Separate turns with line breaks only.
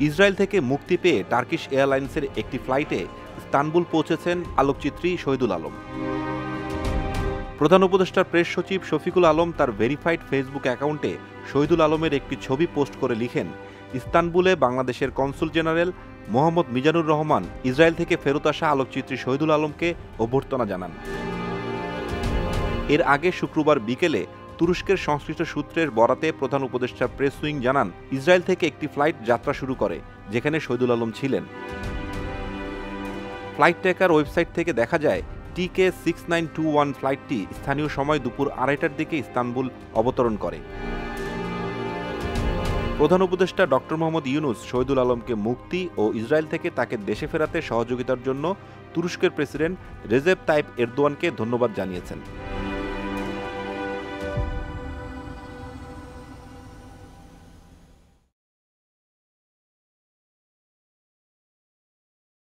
Israel থেকে মুক্তি পেয়ে টার্কিশ এয়ারলাইন্সের একটি ফ্লাইটে ইস্তানবুল পৌঁছেছেন আলোকচিত্রী শহীদুল আলম। প্রধান উপদেষ্টার প্রেস সচিব শফিকুল আলম তার ভেরিফাইড ফেসবুক অ্যাকাউন্টে শহীদুল আলমের একটি ছবি পোস্ট করে লিখেন, ইস্তানবুলে বাংলাদেশের console general Mohammad Mizanur Rahman Israel থেকে ফেরত আসা আলোকচিত্রী শহীদুল আলমকে অভ্যর্থনা জানান। এর আগে শুক্রবার বিকেলে তুরস্কের সংশ্লিষ্ট সূত্রের বরাতে প্রধান উপদেষ্টার প্রেস উইং জানান, ইসরায়েল থেকে একটি ফ্লাইট যাত্রা শুরু করে, যেখানে শহীদুল আলম ছিলেন। ফ্লাইট ট্র্যাকার ওয়েবসাইট থেকে দেখা যায় TK6921 ফ্লাইটটি স্থানীয় সময় দুপুর 2:30টার দিকে ইস্তানবুল অবতরণ করে। প্রধান উপদেষ্টা ডক্টর মোহাম্মদ ইউনুস শহীদুল আলমকে মুক্তি ও ইসরায়েল থেকে তাকে দেশে ফেরাতে সহযোগিতার জন্য তুরস্কের প্রেসিডেন্ট রেজেপ তাইপ এরদোয়ানকে ধন্যবাদ জানিয়েছেন।